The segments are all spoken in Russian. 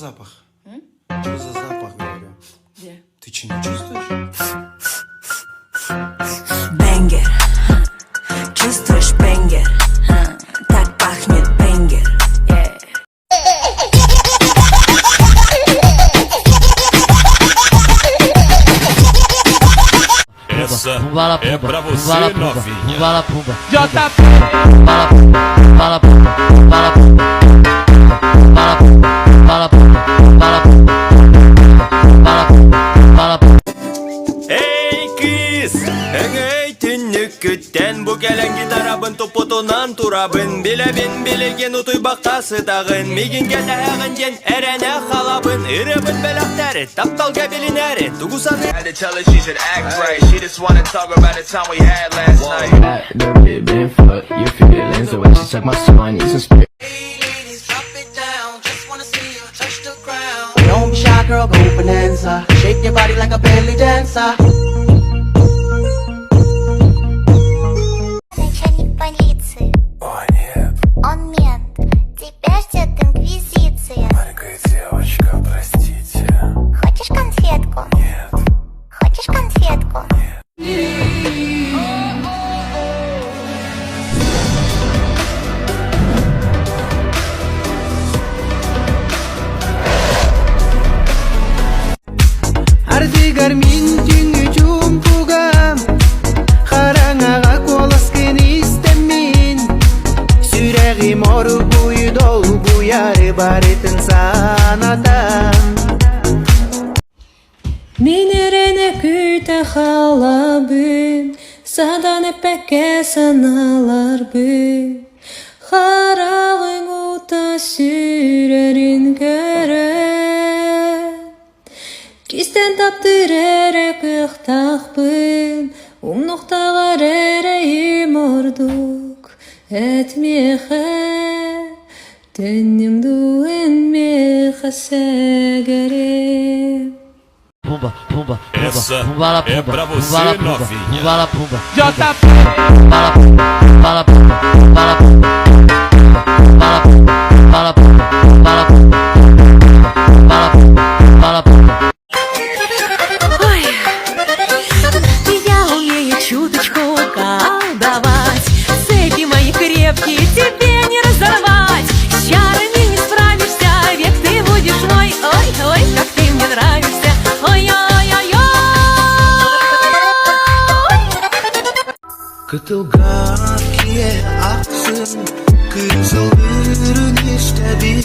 запах? Что за запах, говорю? Где? Ты что, не чувствуешь? Бенгер, чувствуешь бенгер? Так пахнет бенгер. Essa é pra você, novinha. Bala pumba. JP! Bala pumba. Bala pumba. Bala pumba. Bala pumba. Bala pumba. Bala pumba. Bala pumba. Bala pumba. Ey kız, ey түннүккүттен бу келеңги тарабын тупутунан турабын билебин билеген утуй бактасы тагын мигинге тагын ден эрене халабын ырыбын белактары таптал кабилинери тугусаны. Had to tell her she should act right. She just wanna talk about the time we had last night. That little bit been fuck your feelings. The way she suck my soul, I need some spirit. Hey ladies, drop it down. Just wanna see you touch the ground. Don't be shy, girl, go bonanza. Shake your body like a belly dancer. Начальник полиции. О, нет. Он мент. Тебя ждет инквизиция. Маленькая девочка, простите. Хочешь конфетку? Нет. Хочешь конфетку? Ардигар мин түнү жумпугам. Хараңага колоскен истемин. Сүрәги мору буй дол буяры барытын санатам. Минерене күтә халабын, садан эпәккә саналарбын. Харагың ута сүрәрин көрән. Кистән таптыр әрәк ыхтақпын, умнуқтағар әрәйім ордук. Әтмеха, тәннің дуын меха сәгәрем. Pumba, pumba, Essa pumba. Bala é pumba. pra você, Bala pumba. novinha. Bala pumba. JP! Bala pumba. Bala pumba. Bala pumba. Bala pumba. Bala pumba. Bala pumba. Bala pumba. Bala pumba. Ой, я умею чуточку колдовать. Цепи мои крепкие тебе не разорвать. С чарами не справишься, век ты будешь мой. Ой, ой, как ты мне нравишься. Ой-ой-ой-ой. Kıtılgakiye aksın. Kızıl görünüşte bin.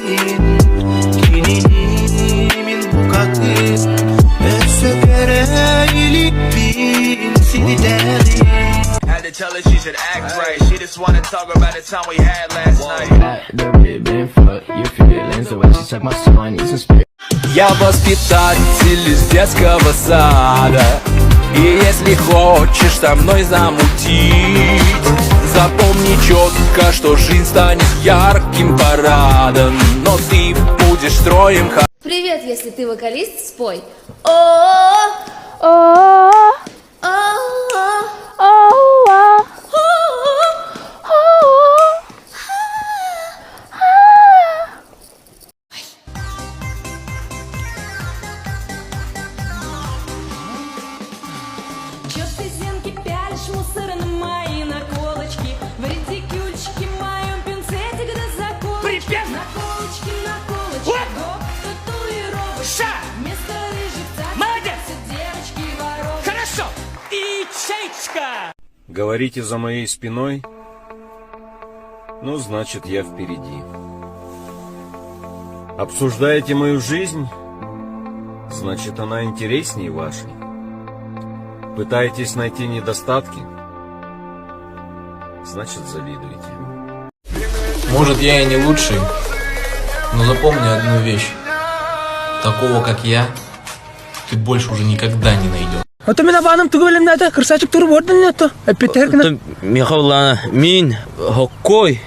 Kininimin bu kaktın. Sökere ilik bin. Seni derin. Had to tell her she should act right. She just wanna talk about the time we had last night. That little bit been fuck your feelings. The way she suck my soul, I need some spirit. Я воспитатель из детского сада. И если хочешь со мной замутить, запомни четко, что жизнь станет ярким парадом, но ты будешь строем. Привет, если ты вокалист, спой. О, Чё ты зенки пялишь, мусор на мои наколочки? В ретикюльчике моем пинцетик да заколочки. Наколочки, гоп, татуировочки. Вместо рыжих цацок девочки воровки. Хорошо! И чайчка! Говорите за моей спиной? Ну, значит, я впереди. Обсуждаете мою жизнь? Значит, она интереснее вашей. Пытаетесь найти недостатки? Значит, завидуете. Может, я и не лучший, но запомни одну вещь. Такого, как я, ты больше уже никогда не найдешь. Ото мен абаным түгелем нәді, кырсачык тұрып ордын нәді. Әппетер кіна. Михаиловна, мин, хоккой,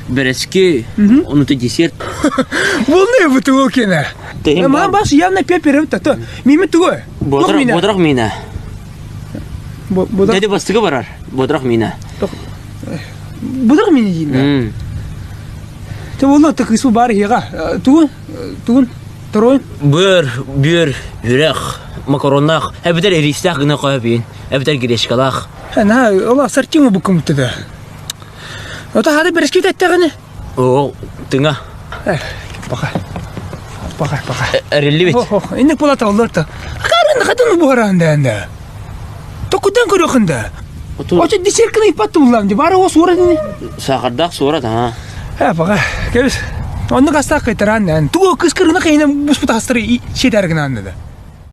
беречки, он это десерт. Бұл не бұты ол кені? Ма бас явно пеперім тәті. Меме түгі? Бодрақ мина. Дәді бастығы барар, бодрақ мина. Бодрақ мені дейін. Ты волна так ису бар ега. Тун, второй. Бир, үрек, макароннах, әбітер эристах гына қойбин, әбітер грешкалах. Ана, ола сартима букум туда. Ота хады берешкет әттәгәне. О, тыңа. Пока. Әрелі бет. Инек бола талларта. Карын хатын бу харанда. Токудан көрөкүндө. Очо дисеркне ипатты булам ди. Бары ос урадыны. Сақырдақ сорат, ha. Пока. Кебес. Онны кастак кайтаран. Тугу кыскырына кайна буспута астыры шедергин анда.